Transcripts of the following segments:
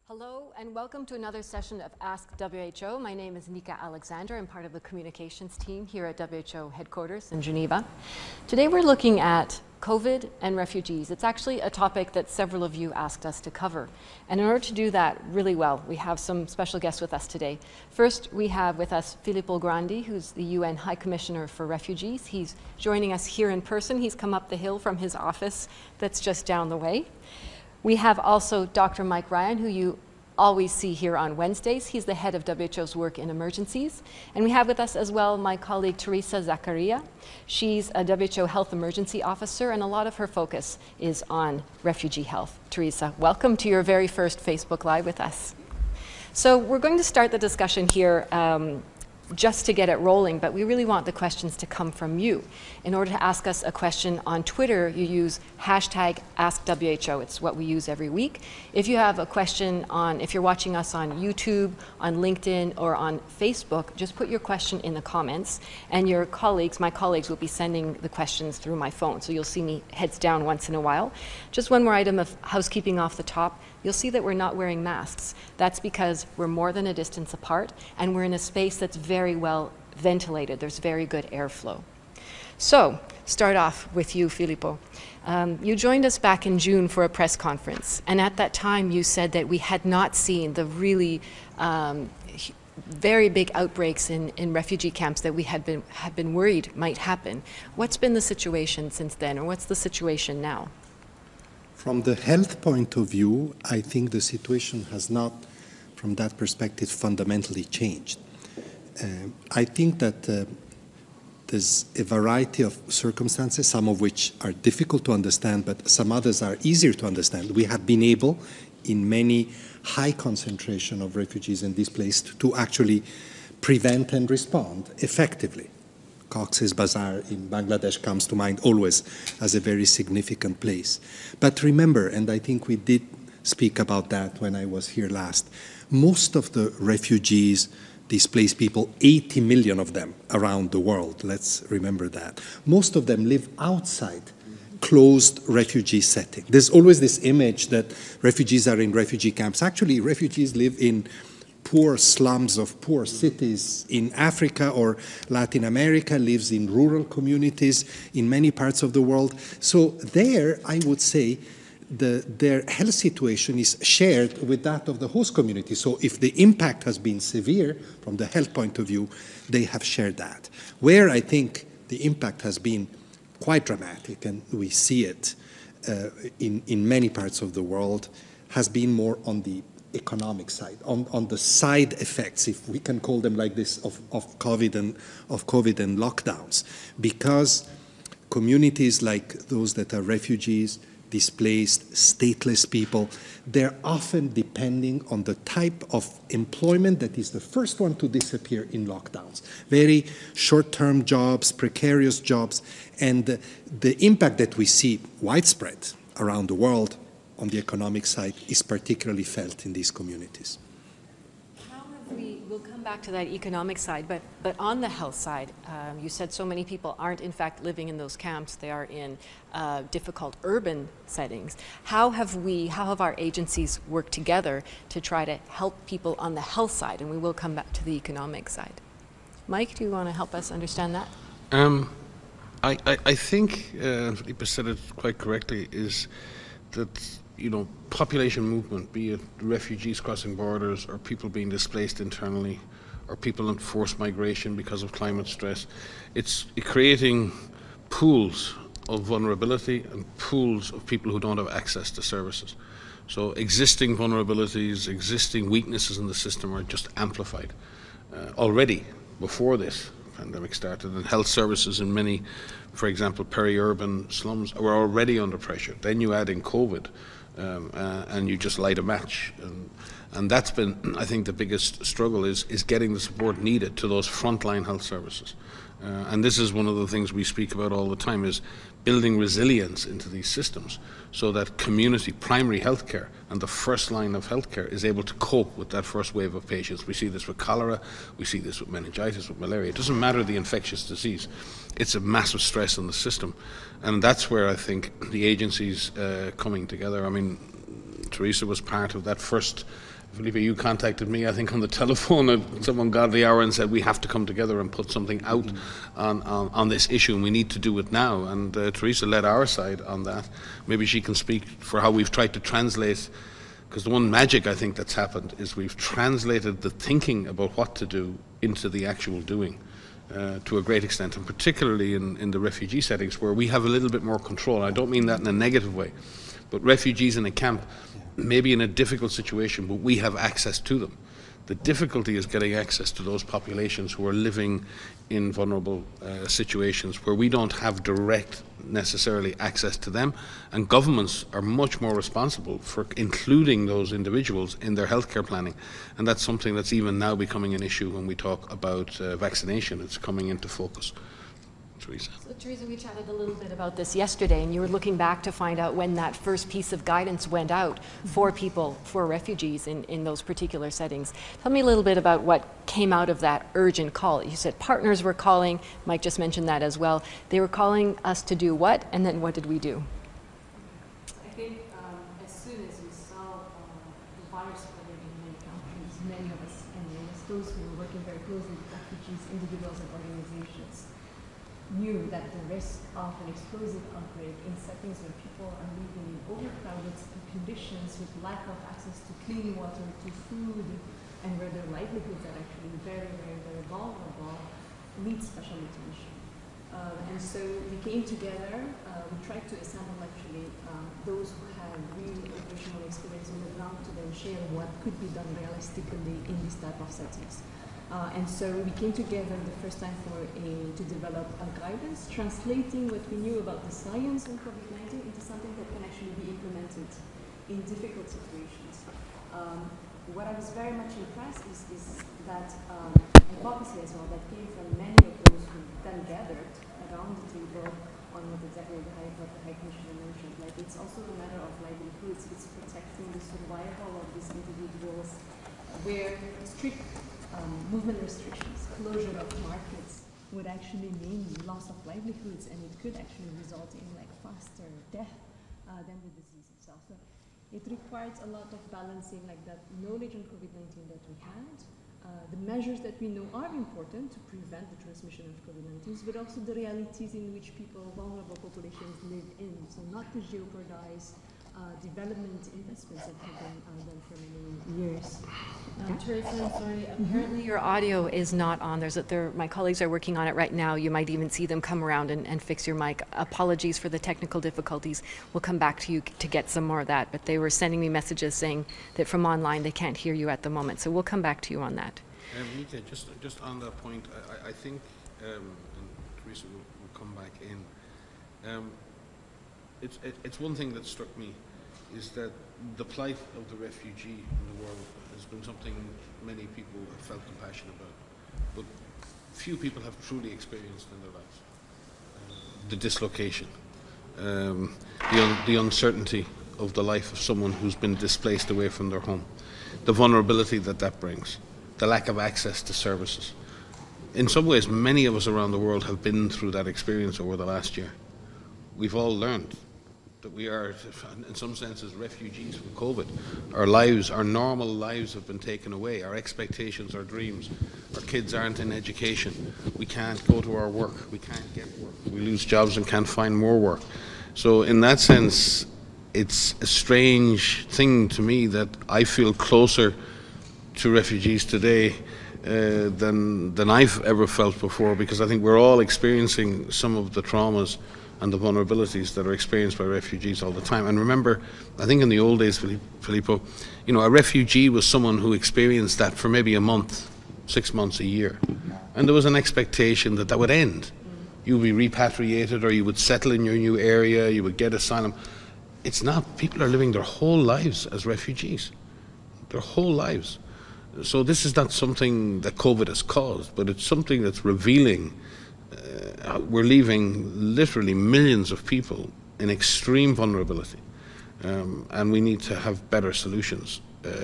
Hello and welcome to another session of Ask WHO. My name is Nika Alexander. I'm part of the communications team here at WHO headquarters in Geneva. Today we're looking at COVID and refugees. It's actually a topic that several of you asked us to cover. And in order to do that really well, we have some special guests with us today. First, we have with us Filippo Grandi, who's the UN High Commissioner for Refugees. He's joining us here in person. He's come up the hill from his office that's just down the way. We have also Dr. Mike Ryan, who you always see here on Wednesdays. He's the head of WHO's work in emergencies. And we have with us as well my colleague Teresa Zakaria. She's a WHO Health Emergency Officer, and a lot of her focus is on refugee health. Teresa, welcome to your very first Facebook Live with us. So we're going to start the discussion here just to get it rolling, but we really want the questions to come from you. In order to ask us a question on Twitter, you use hashtag AskWHO. It's what we use every week. If you have a question if you're watching us on YouTube, on LinkedIn, or on Facebook, just put your question in the comments, and my colleagues will be sending the questions through my phone. So you'll see me heads down once in a while. Just one more item of housekeeping off the top. You'll see that we're not wearing masks. That's because we're more than a distance apart, and we're in a space that's very well ventilated. There's very good airflow. So, start off with you, Filippo. You joined us back in June for a press conference, and at that time you said that we had not seen the really very big outbreaks in refugee camps that we had been worried might happen. What's been the situation since then, or what's the situation now? From the health point of view, I think the situation has not, from that perspective, fundamentally changed. I think that there's a variety of circumstances, some of which are difficult to understand, but some others are easier to understand. We have been able, in many high concentration of refugees and displaced, to actually prevent and respond effectively. Cox's Bazar in Bangladesh comes to mind always as a very significant place. But remember, and I think we did speak about that when I was here last, most of the refugees, displaced people, 80 million of them around the world, let's remember that, most of them live outside closed refugee setting. There's always this image that refugees are in refugee camps. Actually, refugees live in poor slums of poor cities in Africa or Latin America, lives in rural communities in many parts of the world. So there, I would say, their health situation is shared with that of the host community. So if the impact has been severe from the health point of view, they have shared that. Where I think the impact has been quite dramatic, and we see it in many parts of the world, has been more on the economic side, on the side effects, if we can call them like this, of COVID and lockdowns, because communities like those that are refugees, displaced, stateless people, they're often depending on the type of employment that is the first one to disappear in lockdowns. Very short-term jobs, precarious jobs, and the impact that we see widespread around the world on the economic side is particularly felt in these communities. We'll come back to that economic side, but on the health side, you said so many people aren't in fact living in those camps. They are in difficult urban settings. How have our agencies worked together to try to help people on the health side? And we will come back to the economic side. Mike, do you want to help us understand that? I think Filippo said it quite correctly, is that population movement, be it refugees crossing borders or people being displaced internally or people in forced migration because of climate stress, it's creating pools of vulnerability and pools of people who don't have access to services. So existing vulnerabilities, existing weaknesses in the system are just amplified. Already, before this pandemic started, and health services in many, for example, peri-urban slums were already under pressure. Then you add in COVID, and you just light a match. And that's been, I think, the biggest struggle is getting the support needed to those frontline health services. And this is one of the things we speak about all the time, is building resilience into these systems so that community primary healthcare and the first line of healthcare is able to cope with that first wave of patients. We see this with cholera, we see this with meningitis, with malaria. It doesn't matter the infectious disease. It's a massive stress on the system. And that's where I think the agencies coming together, I mean, Teresa was part of that first. Filippo, you contacted me, I think, on the telephone at some ungodly hour and said we have to come together and put something out on this issue, and we need to do it now. And Teresa led our side on that. Maybe she can speak for how we've tried to translate, because the one magic I think that's happened is we've translated the thinking about what to do into the actual doing. To a great extent, and particularly in the refugee settings where we have a little bit more control. I don't mean that in a negative way, but refugees in a camp may be in a difficult situation, but we have access to them. The difficulty is getting access to those populations who are living in vulnerable situations where we don't have direct necessarily access to them, and governments are much more responsible for including those individuals in their healthcare planning, and that's something that's even now becoming an issue when we talk about vaccination. It's coming into focus. Teresa. So Teresa, we chatted a little bit about this yesterday, and you were looking back to find out when that first piece of guidance went out for people, for refugees in those particular settings. Tell me a little bit about what came out of that urgent call. You said partners were calling, Mike just mentioned that as well. They were calling us to do what, and then what did we do? I think as soon as we saw the virus spreading in many countries, many of us, and those who were working very closely with refugees, individuals and organizations, knew that the risk of an explosive outbreak in settings where people are living in overcrowded conditions with lack of access to clean water, to food, and where their livelihoods are actually very, very, very vulnerable, needs special attention. And so we came together, we tried to assemble actually those who have real operational experience on the ground to then share what could be done realistically in this type of settings. And so we came together the first time to develop a guidance, translating what we knew about the science on COVID-19 into something that can actually be implemented in difficult situations. What I was very much impressed is that hypothesis as well that came from many of those who then gathered around the table on what exactly what the High Commissioner mentioned. Like, it's also a matter of livelihoods, it's protecting the survival of these individuals where strict movement restrictions, closure of markets would actually mean loss of livelihoods, and it could actually result in like faster death than the disease itself. So it requires a lot of balancing, like that knowledge on COVID-19 that we had, the measures that we know are important to prevent the transmission of COVID-19, but also the realities in which people, vulnerable populations live in, so not to jeopardize development investments that have been done for many years. Teresa, I'm sorry, apparently your audio is not on. My colleagues are working on it right now. You might even see them come around and fix your mic. Apologies for the technical difficulties. We'll come back to you to get some more of that, but they were sending me messages saying that from online they can't hear you at the moment, so we'll come back to you on that. Nika, just on that point, I think, and Teresa will come back in, it's one thing that struck me is that the plight of the refugee in the world has been something many people have felt compassion about, but few people have truly experienced in their lives. The dislocation, the uncertainty of the life of someone who's been displaced away from their home, the vulnerability that brings, the lack of access to services. In some ways, many of us around the world have been through that experience over the last year. We've all learned that we are, in some senses, refugees from COVID. Our lives, our normal lives have been taken away. Our expectations, our dreams. Our kids aren't in education. We can't go to our work. We can't get work. We lose jobs and can't find more work. So in that sense, it's a strange thing to me that I feel closer to refugees today than I've ever felt before, because I think we're all experiencing some of the traumas and the vulnerabilities that are experienced by refugees all the time. And remember, I think in the old days, Filippo, you know, a refugee was someone who experienced that for maybe a month, 6 months, a year. And there was an expectation that that would end. You would be repatriated, or you would settle in your new area, you would get asylum. It's not. People are living their whole lives as refugees. Their whole lives. So this is not something that COVID has caused, but it's something that's revealing. We're leaving literally millions of people in extreme vulnerability, and we need to have better solutions,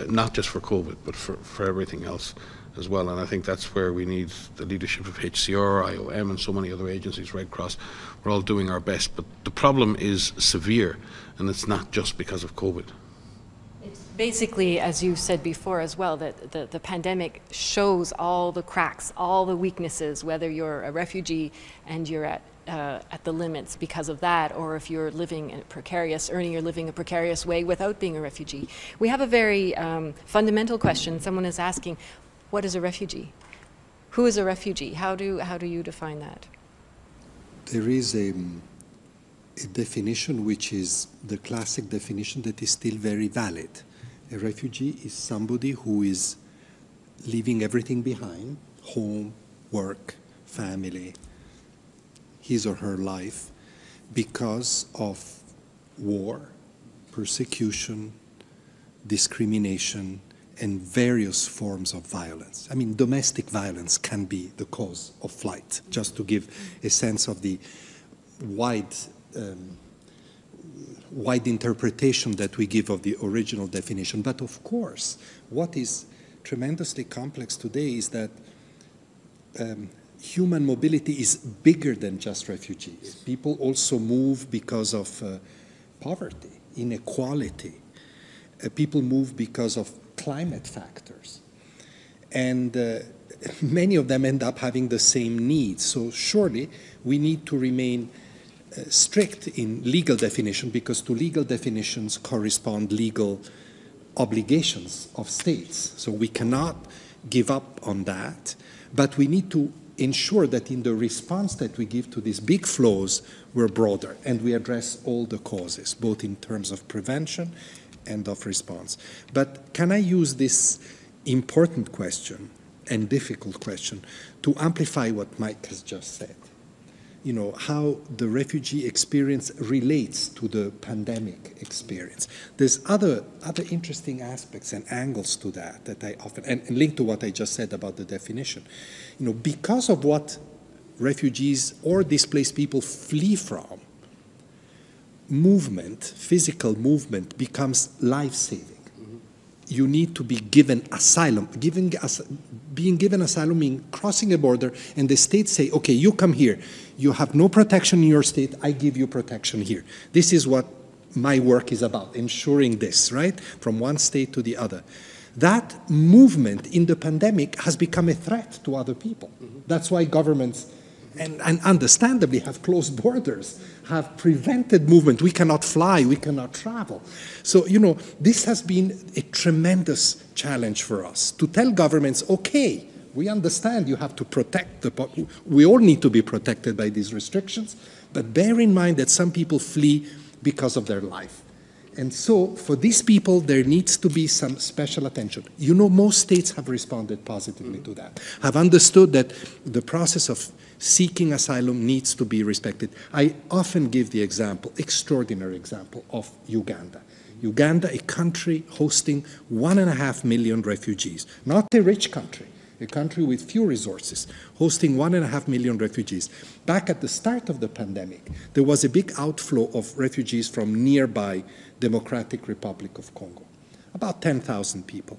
not just for COVID, but for everything else as well. And I think that's where we need the leadership of HCR, IOM, and so many other agencies, Red Cross. We're all doing our best, but the problem is severe, and it's not just because of COVID. Basically, as you said before as well, that the pandemic shows all the cracks, all the weaknesses, whether you're a refugee and you're at the limits because of that, or if you're living in earning your living a precarious way without being a refugee. We have a very fundamental question. Someone is asking, what is a refugee? Who is a refugee? How do you define that? There is a definition which is the classic definition that is still very valid. A refugee is somebody who is leaving everything behind, home, work, family, his or her life, because of war, persecution, discrimination, and various forms of violence. I mean, domestic violence can be the cause of flight, just to give a sense of the wide interpretation that we give of the original definition. But of course, what is tremendously complex today is that human mobility is bigger than just refugees. People also move because of poverty, inequality. People move because of climate factors. And many of them end up having the same needs. So surely we need to remain strict in legal definition, because to legal definitions correspond legal obligations of states. So we cannot give up on that, but we need to ensure that in the response that we give to these big flows, we're broader and we address all the causes, both in terms of prevention and of response. But can I use this important question and difficult question to amplify what Mike has just said? You know, how the refugee experience relates to the pandemic experience. There's other interesting aspects and angles to that I often, and linked to what I just said about the definition. You know, because of what refugees or displaced people flee from, movement, physical movement, becomes life-saving. You need to be given asylum. Being given asylum means crossing a border and the states say, okay, you come here. You have no protection in your state. I give you protection here. This is what my work is about, ensuring this, right? From one state to the other. That movement in the pandemic has become a threat to other people. That's why governments, and understandably, have closed borders, have prevented movement. We cannot fly, we cannot travel. So, you know, this has been a tremendous challenge for us to tell governments, okay, we understand you have to protect we all need to be protected by these restrictions, but bear in mind that some people flee because of their life. And so for these people, there needs to be some special attention. You know, most states have responded positively to that, have understood that the process of seeking asylum needs to be respected. I often give the example, extraordinary example, of Uganda. Uganda, a country hosting 1.5 million refugees, not a rich country, a country with few resources, hosting 1.5 million refugees. Back at the start of the pandemic, there was a big outflow of refugees from nearby Democratic Republic of Congo, about 10,000 people.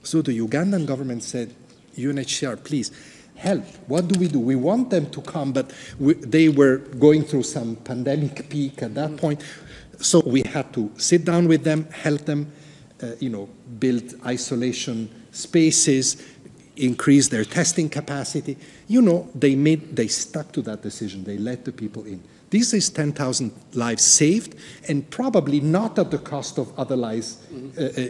So the Ugandan government said, UNHCR, please, help. What do? We want them to come, but they were going through some pandemic peak at that point. So we had to sit down with them, help them, build isolation spaces, increase their testing capacity. You know, they stuck to that decision. They let the people in. This is 10,000 lives saved, and probably not at the cost of other lives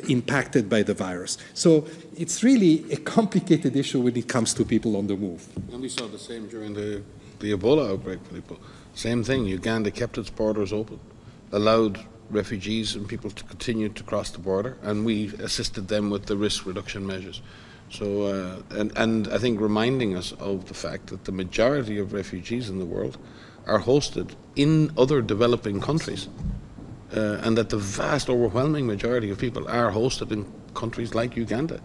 impacted by the virus. So it's really a complicated issue when it comes to people on the move. And we saw the same during the Ebola outbreak, Filippo. Same thing. Uganda kept its borders open, allowed refugees and people to continue to cross the border, and we assisted them with the risk reduction measures. So, and I think reminding us of the fact that the majority of refugees in the world are hosted in other developing countries, and that the vast overwhelming majority of people are hosted in countries like Uganda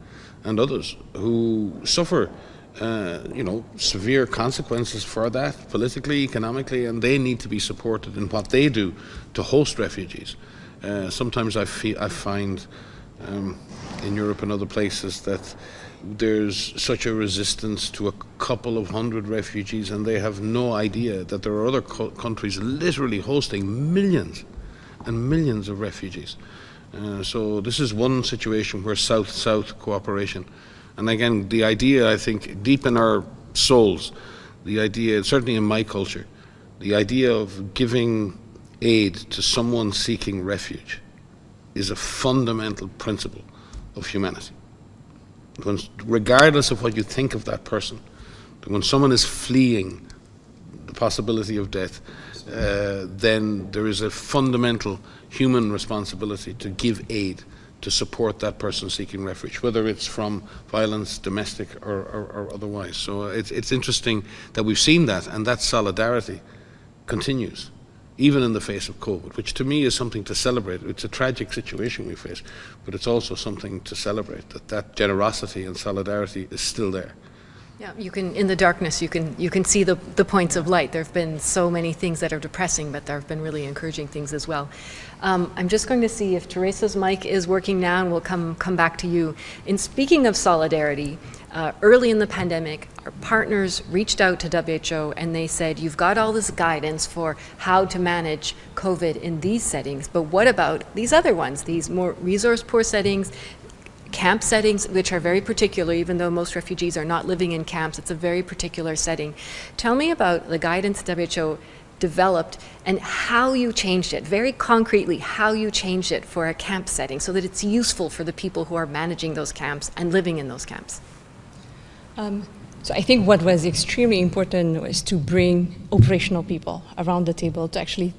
and others who suffer severe consequences for that, politically, economically, and they need to be supported in what they do to host refugees. Sometimes I find in Europe and other places that there's such a resistance to a couple of hundred refugees, and they have no idea that there are other countries literally hosting millions and millions of refugees. So this is one situation where South-South cooperation. And again, the idea, I think, deep in our souls, the idea, certainly in my culture, the idea of giving aid to someone seeking refuge is a fundamental principle of humanity. Regardless of what you think of that person, when someone is fleeing the possibility of death, then there is a fundamental human responsibility to give aid to support that person seeking refuge, whether it's from violence, domestic or otherwise. So it's interesting that we've seen that, and that solidarity continues, even in the face of COVID, which to me is something to celebrate. It's a tragic situation we face, but it's also something to celebrate, that generosity and solidarity is still there. Yeah, you can, in the darkness, you can see the points of light. There have been so many things that are depressing, but there have been really encouraging things as well. I'm just going to see if Teresa's mic is working now, and we'll come back to you. In speaking of solidarity, early in the pandemic, our partners reached out to WHO and they said, you've got all this guidance for how to manage COVID in these settings, but what about these other ones, these more resource-poor settings, camp settings, which are very particular, even though most refugees are not living in camps, it's a very particular setting. Tell me about the guidance WHO developed and how you changed it, very concretely, how you changed it for a camp setting so that it's useful for the people who are managing those camps and living in those camps. So I think what was extremely important was to bring operational people around the table to actually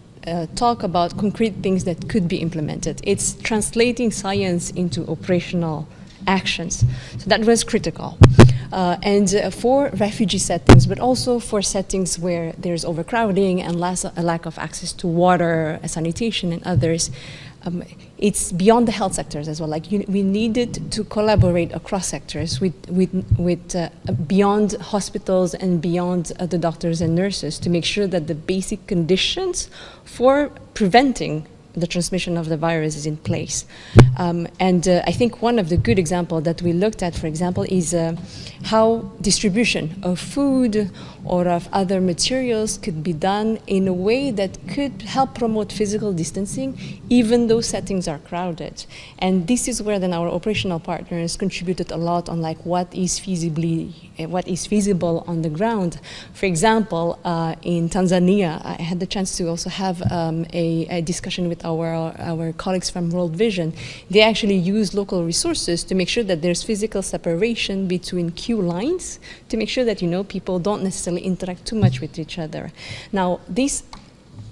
talk about concrete things that could be implemented. It's translating science into operational actions. So that was critical. And for refugee settings, but also for settings where there's overcrowding and a lack of access to water, sanitation, and others, it's beyond the health sectors as well. Like we needed to collaborate across sectors with beyond hospitals and beyond the doctors and nurses to make sure that the basic conditions for preventing the transmission of the virus is in place. I think one of the good examples that we looked at, for example, is how distribution of food or of other materials could be done in a way that could help promote physical distancing, even though settings are crowded. And this is where then our operational partners contributed a lot on like what is feasible on the ground. For example, in Tanzania, I had the chance to also have a discussion with our colleagues from World Vision. They actually use local resources to make sure that there's physical separation between queue lines to make sure that, you know, people don't necessarily interact too much with each other. Now, this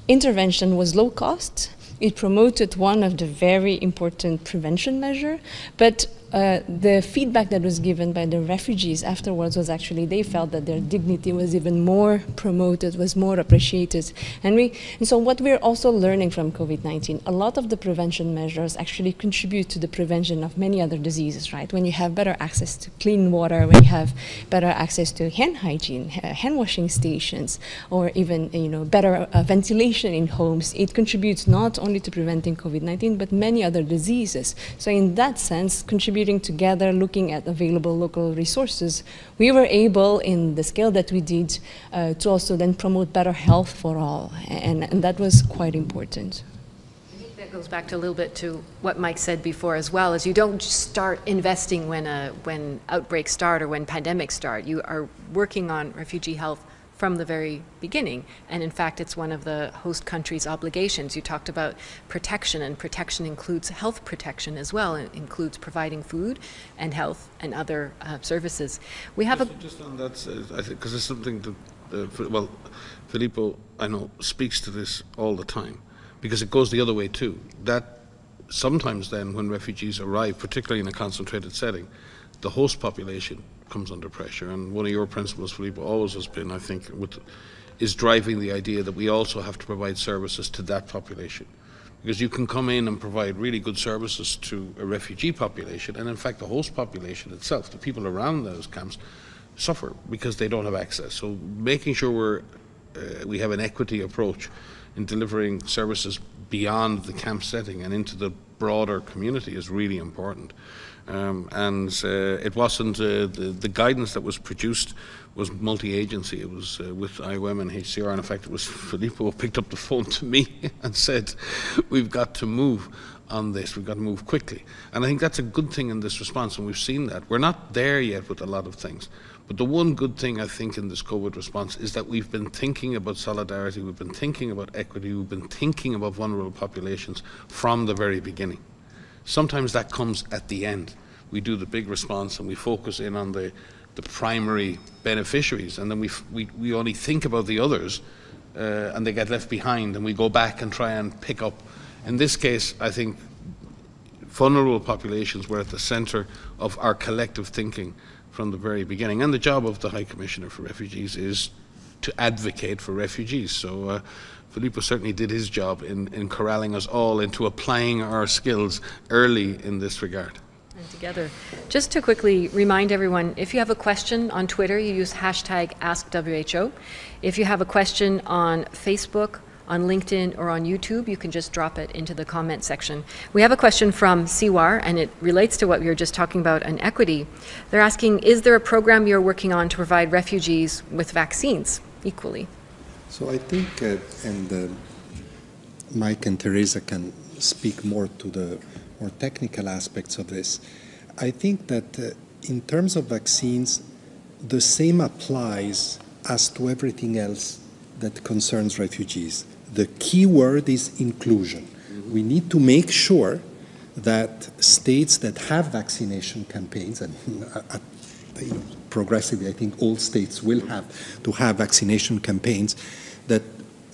intervention was low cost. It promoted one of the very important prevention measures, but the feedback that was given by the refugees afterwards was actually they felt that their dignity was even more promoted, was more appreciated. And so what we're also learning from COVID-19, a lot of the prevention measures actually contribute to the prevention of many other diseases, right? When you have better access to clean water, when you have better access to hand hygiene, hand washing stations, or even, you know, better ventilation in homes, it contributes not only to preventing COVID-19, but many other diseases. So in that sense, contributing together, looking at available local resources, we were able, in the scale that we did, to also then promote better health for all, and that was quite important. I think that goes back to a little bit to what Mike said before as well, is you don't start investing when outbreaks start or when pandemics start. You are working on refugee health from the very beginning, and in fact it's one of the host country's obligations. You talked about protection, and protection includes health protection as well. It includes providing food and health and other services. We have just on that, I think, because it's something that, well, Filippo, I know, speaks to this all the time, because it goes the other way too. That sometimes then when refugees arrive, particularly in a concentrated setting, the host population comes under pressure, and one of your principles, Filippo, always has been, I think, is driving the idea that we also have to provide services to that population, because you can come in and provide really good services to a refugee population, and in fact the host population itself, the people around those camps, suffer because they don't have access. So making sure we have an equity approach in delivering services beyond the camp setting and into the broader community is really important. It wasn't the guidance that was produced was multi-agency. It was with IOM and HCR, and in fact it was Filippo who picked up the phone to me and said, we've got to move on this. We've got to move quickly. And I think that's a good thing in this response, and we've seen that. We're not there yet with a lot of things. But the one good thing, I think, in this COVID response is that we've been thinking about solidarity, we've been thinking about equity, we've been thinking about vulnerable populations from the very beginning. Sometimes that comes at the end. We do the big response and we focus in on the primary beneficiaries, and then we only think about the others, and they get left behind, and we go back and try and pick up. In this case, I think vulnerable populations were at the centre of our collective thinking from the very beginning. And the job of the High Commissioner for Refugees is to advocate for refugees. So Filippo certainly did his job in corralling us all into applying our skills early in this regard. And together. Just to quickly remind everyone, if you have a question on Twitter, you use hashtag AskWHO. If you have a question on Facebook, on LinkedIn, or on YouTube, you can just drop it into the comment section. We have a question from Siwar, and it relates to what we were just talking about on equity. They're asking, is there a program you're working on to provide refugees with vaccines equally? So I think, Mike and Teresa can speak more to the more technical aspects of this. I think that in terms of vaccines, the same applies as to everything else that concerns refugees. The key word is inclusion. We need to make sure that states that have vaccination campaigns, and progressively I think all states will have to have vaccination campaigns, that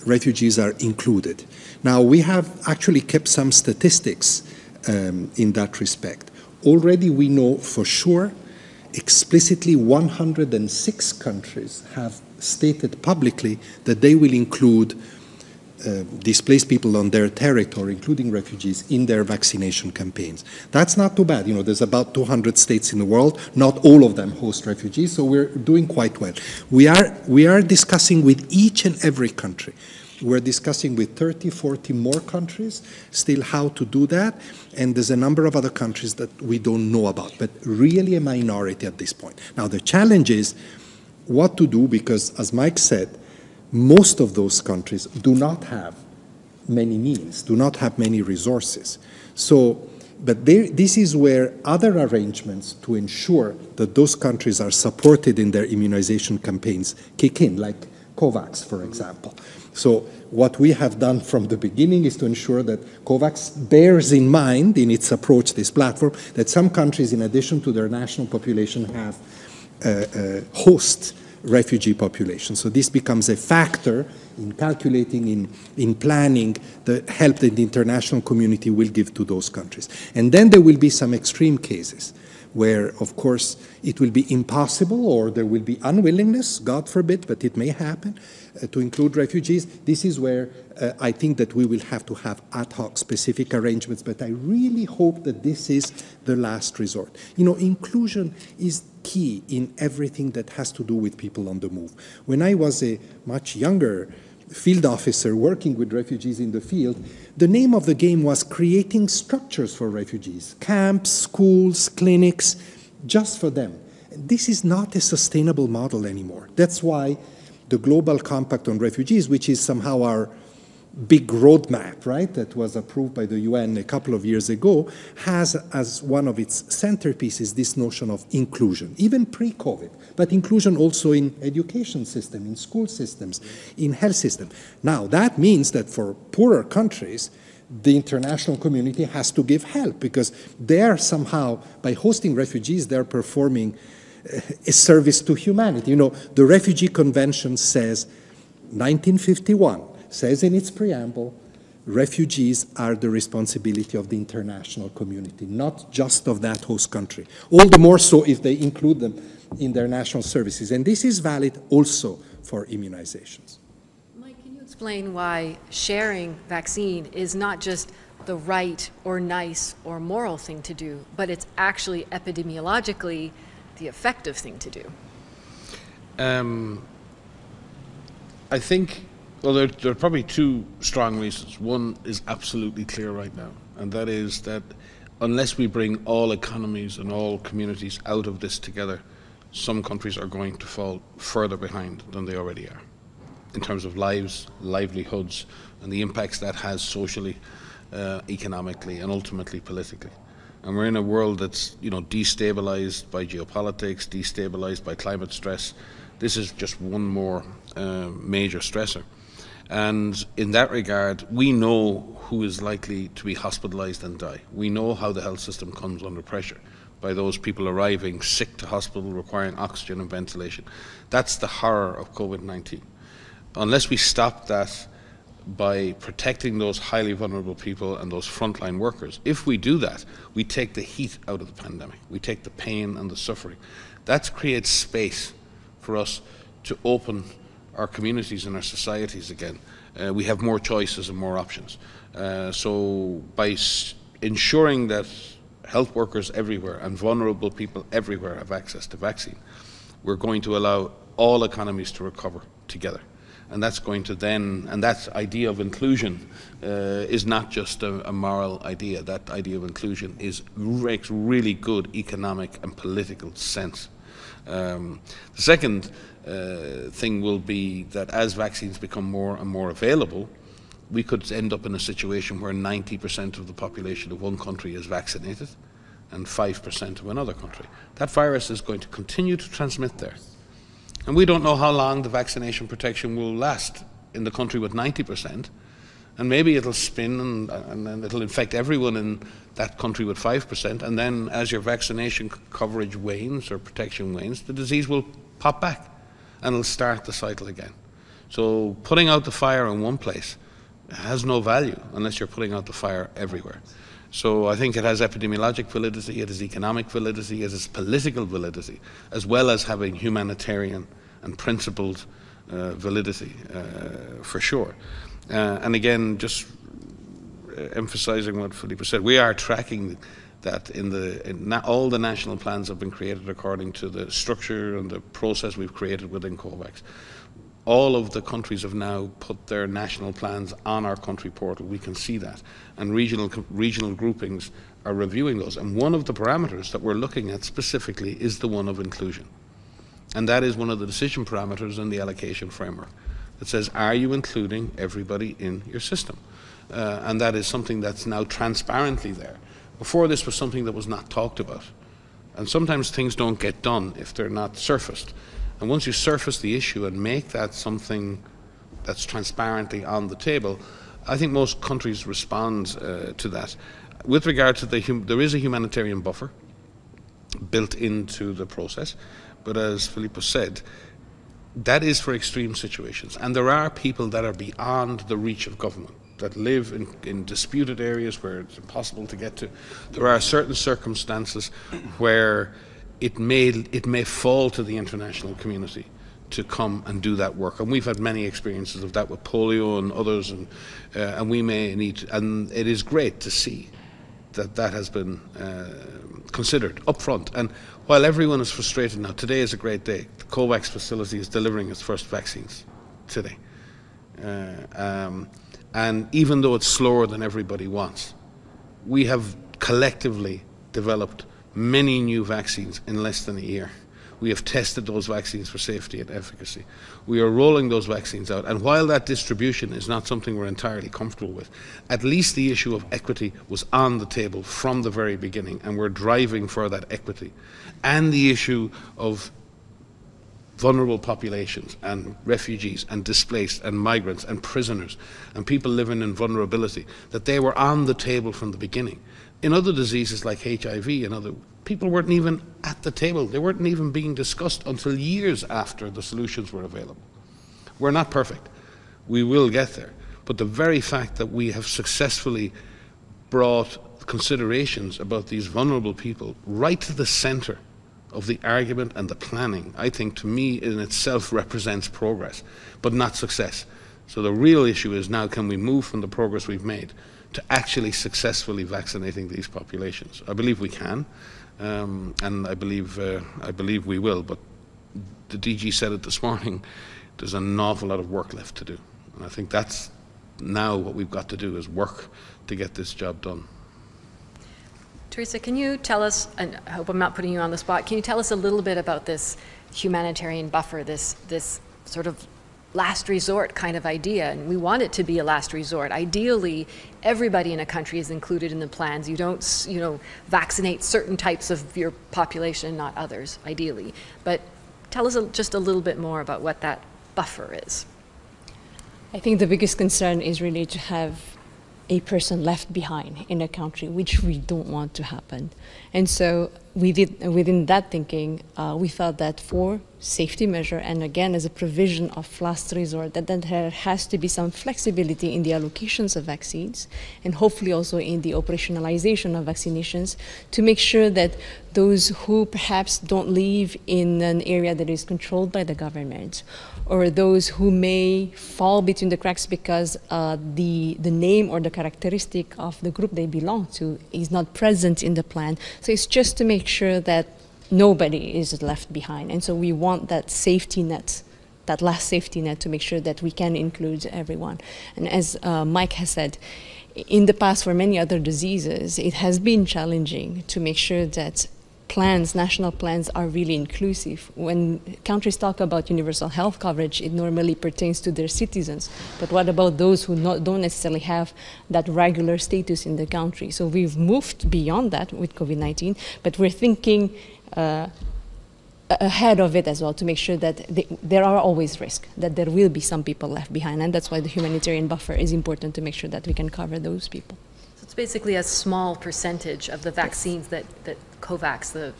refugees are included. Now, we have actually kept some statistics in that respect. Already we know for sure, explicitly 106 countries have stated publicly that they will include displaced people on their territory, including refugees, in their vaccination campaigns. That's not too bad. There's about 200 states in the world. Not all of them host refugees, so we're doing quite well. We are discussing with each and every country. We're discussing with 30, 40 more countries still how to do that, and there's a number of other countries that we don't know about, but really a minority at this point. Now, the challenge is what to do, because, as Mike said, most of those countries do not have many means, do not have many resources. So, but this is where other arrangements to ensure that those countries are supported in their immunization campaigns kick in, like COVAX, for example. So what we have done from the beginning is to ensure that COVAX bears in mind in its approach, this platform, that some countries, in addition to their national population, have host refugee population. So this becomes a factor in calculating, in planning the help that the international community will give to those countries. And then there will be some extreme cases where, of course, it will be impossible or there will be unwillingness, God forbid, but it may happen, to include refugees. This is where I think that we will have to have ad hoc specific arrangements, but I really hope that this is the last resort. Inclusion is key in everything that has to do with people on the move. When I was a much younger field officer working with refugees in the field, the name of the game was creating structures for refugees, camps, schools, clinics, just for them. This is not a sustainable model anymore. That's why the Global Compact on Refugees, which is somehow our big roadmap, right, that was approved by the UN a couple of years ago, has as one of its centerpieces this notion of inclusion, even pre-COVID, but inclusion also in education system, in school systems, in health system. Now, that means that for poorer countries, the international community has to give help, because they are somehow, by hosting refugees, they're performing a service to humanity. The Refugee Convention says, 1951, says in its preamble, refugees are the responsibility of the international community, not just of that host country. All the more so if they include them in their national services. And this is valid also for immunizations. Mike, can you explain why sharing vaccine is not just the right or nice or moral thing to do, but it's actually epidemiologically the effective thing to do? I think, well, there are probably two strong reasons. One is absolutely clear right now, and that is that unless we bring all economies and all communities out of this together, some countries are going to fall further behind than they already are in terms of lives, livelihoods, and the impacts that has socially. economically and ultimately politically. And we're in a world that's, destabilized by geopolitics, destabilized by climate stress. This is just one more major stressor. And in that regard, we know who is likely to be hospitalized and die. We know how the health system comes under pressure by those people arriving sick to hospital, requiring oxygen and ventilation. That's the horror of COVID-19. Unless we stop that by protecting those highly vulnerable people and those frontline workers, if we do that, we take the heat out of the pandemic. We take the pain and the suffering. That creates space for us to open our communities and our societies again. We have more choices and more options. So by ensuring that health workers everywhere and vulnerable people everywhere have access to vaccine, we're going to allow all economies to recover together. And that's going to then, and that idea of inclusion is not just a moral idea. That idea of inclusion makes really good economic and political sense. The second thing will be that as vaccines become more and more available, we could end up in a situation where 90% of the population of one country is vaccinated and 5% of another country. That virus is going to continue to transmit there. And we don't know how long the vaccination protection will last in the country with 90%. And maybe it'll spin and then it'll infect everyone in that country with 5%. And then as your vaccination coverage wanes or protection wanes, the disease will pop back and it'll start the cycle again. So putting out the fire in one place has no value unless you're putting out the fire everywhere. So I think it has epidemiologic validity, it has economic validity, it has political validity, as well as having humanitarian and principled validity, for sure. And again, just emphasizing what Filippo said, we are tracking that all the national plans have been created according to the structure and the process we've created within COVAX. All of the countries have now put their national plans on our country portal. We can see that. And regional groupings are reviewing those. And one of the parameters that we're looking at specifically is the one of inclusion. And that is one of the decision parameters in the allocation framework that says, are you including everybody in your system? And that is something that's now transparently there. Before, this was something that was not talked about. And sometimes things don't get done if they're not surfaced. And once you surface the issue and make that something that's transparently on the table, I think most countries respond to that. With regard to there is a humanitarian buffer built into the process, but as Filippo said, that is for extreme situations. And there are people that are beyond the reach of government, that live in disputed areas where it's impossible to get to. There are certain circumstances where it may fall to the international community to come and do that work. And we've had many experiences of that with polio and others, and we may need, and it is great to see that that has been considered up front. And while everyone is frustrated now, today is a great day. The COVAX facility is delivering its first vaccines today. And even though it's slower than everybody wants, we have collectively developed many new vaccines in less than a year. We have tested those vaccines for safety and efficacy. We are rolling those vaccines out. And while that distribution is not something we're entirely comfortable with, at least the issue of equity was on the table from the very beginning, and we're driving for that equity. And the issue of vulnerable populations and refugees and displaced and migrants and prisoners and people living in vulnerability, that they were on the table from the beginning. In other diseases like HIV and other, people weren't even at the table. They weren't even being discussed until years after the solutions were available. We're not perfect. We will get there. But the very fact that we have successfully brought considerations about these vulnerable people right to the center of the argument and the planning, I think, to me in itself represents progress, but not success. So the real issue is now, can we move from the progress we've made to actually successfully vaccinating these populations? I believe we can, and I believe we will. But the DG said it this morning. There's an awful lot of work left to do, and I think that's now what we've got to do, is work to get this job done. Teresa, can you tell us, and I hope I'm not putting you on the spot, can you tell us a little bit about this humanitarian buffer, this sort of last resort kind of idea, and we want it to be a last resort. Ideally, everybody in a country is included in the plans. You don't, vaccinate certain types of your population, not others, ideally. But tell us just a little bit more about what that buffer is. I think the biggest concern is really to have a person left behind in a country, which we don't want to happen. And so within that thinking, we felt that for safety measure, and again, as a provision of last resort, that there has to be some flexibility in the allocations of vaccines, and hopefully also in the operationalization of vaccinations, to make sure that those who perhaps don't live in an area that is controlled by the government, or those who may fall between the cracks because the name or the characteristic of the group they belong to is not present in the plan. So it's just to make sure that nobody is left behind. And so we want that safety net, that last safety net, to make sure that we can include everyone. And as Mike has said, in the past for many other diseases, it has been challenging to make sure that plans, national plans, are really inclusive. When countries talk about universal health coverage, it normally pertains to their citizens. But what about those who don't necessarily have that regular status in the country? So we've moved beyond that with COVID-19, but we're thinking ahead of it as well, to make sure that there are always risks, that there will be some people left behind. And that's why the humanitarian buffer is important, to make sure that we can cover those people. So it's basically a small percentage of the vaccines that COVAX, the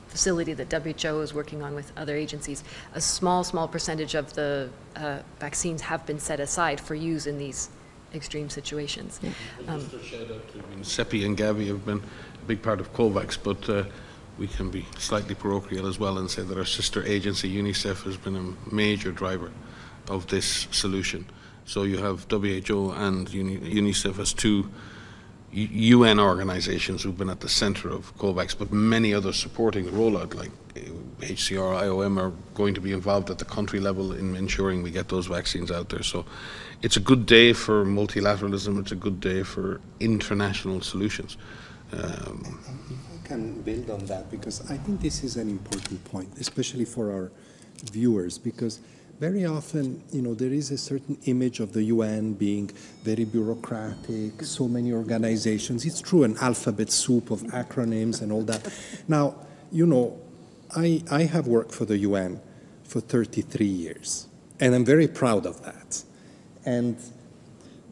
facility that WHO is working on with other agencies, a small percentage of the vaccines have been set aside for use in these extreme situations. Yeah. Just a shout out to CEPI and Gavi have been a big part of COVAX, but we can be slightly parochial as well and say that our sister agency, UNICEF, has been a major driver of this solution. So you have WHO and UNICEF as two UN organizations who've been at the center of COVAX, but many others supporting the rollout, like HCR, IOM, are going to be involved at the country level in ensuring we get those vaccines out there. So it's a good day for multilateralism, it's a good day for international solutions. If I can build on that, because I think this is an important point, especially for our viewers, because very often, there is a certain image of the UN being very bureaucratic, so many organizations. It's true, an alphabet soup of acronyms and all that. Now, I have worked for the UN for 33 years, and I'm very proud of that.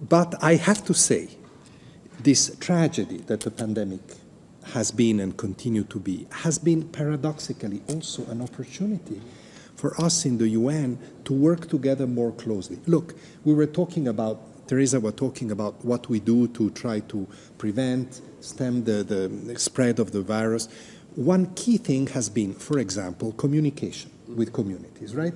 But I have to say, this tragedy that the pandemic has been and continue to be has been paradoxically also an opportunity for us in the UN to work together more closely. Look, Teresa was talking about what we do to try to stem the spread of the virus. One key thing has been, for example, communication with communities, right?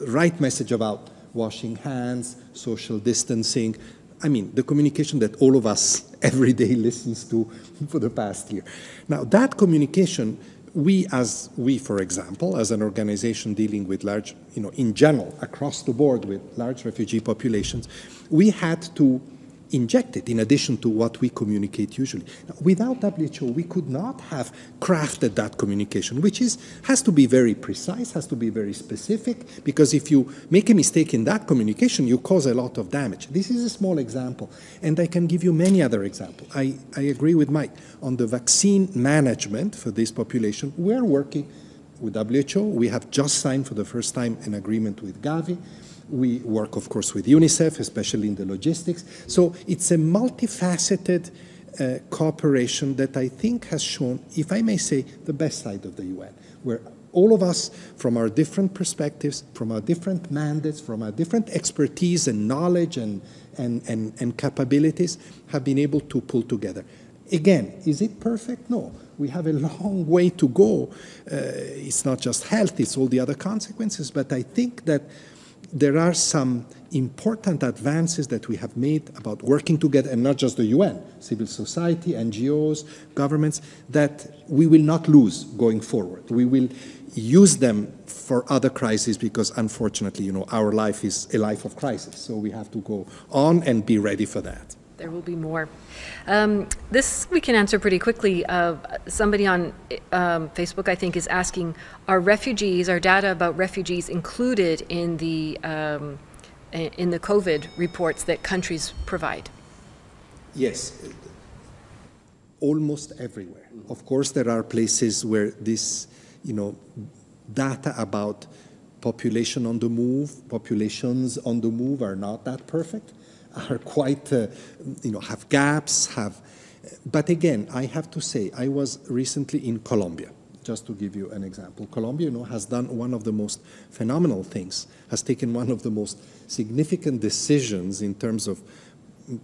Right message about washing hands, social distancing. I mean, the communication that all of us every day listens to for the past year. Now, that communication, we, for example, as an organization dealing with large, in general, across the board with large refugee populations, we had to inject it in addition to what we communicate usually. Now, without WHO, we could not have crafted that communication, which has to be very precise, has to be very specific, because if you make a mistake in that communication, you cause a lot of damage. This is a small example, and I can give you many other examples. I agree with Mike. On the vaccine management for this population, we're working with WHO. We have just signed for the first time an agreement with Gavi. We work, of course, with UNICEF, especially in the logistics. So it's a multifaceted cooperation that I think has shown, if I may say, the best side of the UN, where all of us, from our different perspectives, from our different mandates, from our different expertise and knowledge and capabilities, have been able to pull together. Again, is it perfect? No. We have a long way to go. It's not just health, it's all the other consequences, but I think that there are some important advances that we have made about working together, and not just the UN, civil society, NGOs, governments, that we will not lose going forward. We will use them for other crises because, unfortunately, our life is a life of crisis. So we have to go on and be ready for that. there will be more. This we can answer pretty quickly. Somebody on Facebook, I think, is asking, are data about refugees included in the COVID reports that countries provide? Yes, almost everywhere. Of course, there are places where this, data about populations on the move are not that perfect, are quite, have gaps, but again, I have to say, I was recently in Colombia, just to give you an example. Colombia, has done one of the most phenomenal things, has taken one of the most significant decisions in terms of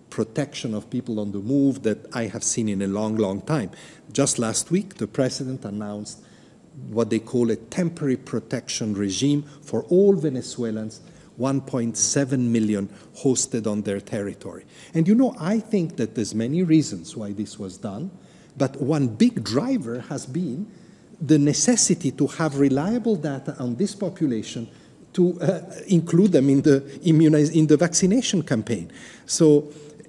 protection of people on the move that I have seen in a long, long time. Just last week, the president announced what they call a temporary protection regime for all Venezuelans, 1.7 million hosted on their territory. And I think that there's many reasons why this was done, but one big driver has been the necessity to have reliable data on this population to include them in the vaccination campaign.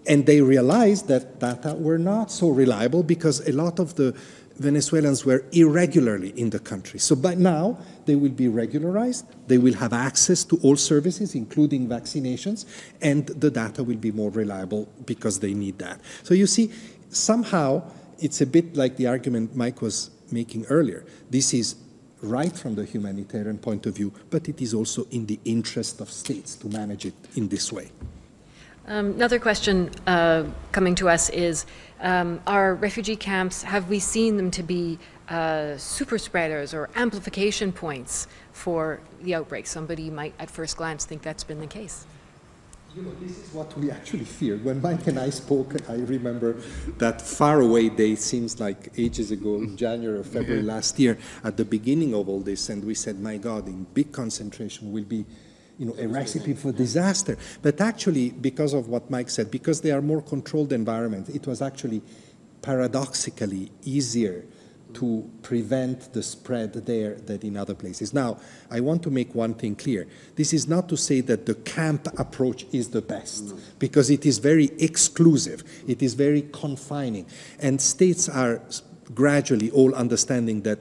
And they realized that data were not so reliable because a lot of the Venezuelans were irregularly in the country. So by now, they will be regularized, they will have access to all services, including vaccinations, and the data will be more reliable because they need that. So you see, somehow, it's a bit like the argument Mike was making earlier. This is right from the humanitarian point of view, but it is also in the interest of states to manage it in this way. Another question coming to us is, are refugee camps, have we seen them to be super spreaders or amplification points for the outbreak? Somebody might at first glance think that's been the case. This is what we actually feared. When Mike and I spoke, I remember that faraway day, seems like ages ago, in January or February last year, at the beginning of all this, and we said, my God, in big concentration will be a recipe for disaster. But actually, because of what Mike said, because they are more controlled environments, it was actually paradoxically easier to prevent the spread there than in other places. Now, I want to make one thing clear. This is not to say that the camp approach is the best, because it is very exclusive, it is very confining, and states are gradually all understanding that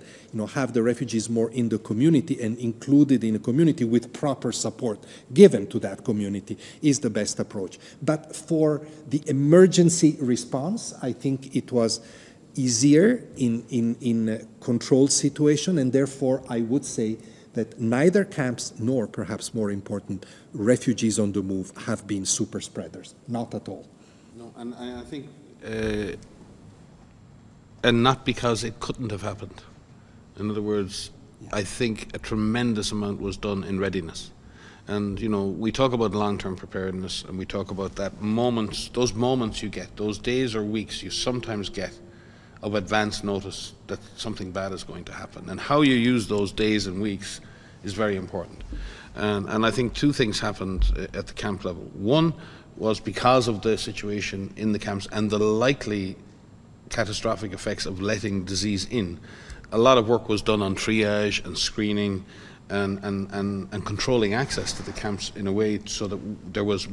have the refugees more in the community and included in a community with proper support given to that community is the best approach. But for the emergency response, I think it was easier in a controlled situation, and therefore I would say that neither camps nor, perhaps more important, refugees on the move have been super spreaders, not at all. No, and I think and not because it couldn't have happened. In other words, I think a tremendous amount was done in readiness. And, we talk about long-term preparedness, and we talk about those moments you get, those days or weeks you sometimes get of advance notice that something bad is going to happen. And how you use those days and weeks is very important. And I think two things happened at the camp level. One was because of the situation in the camps and the likely catastrophic effects of letting disease in. A lot of work was done on triage and screening and controlling access to the camps in a way so that there was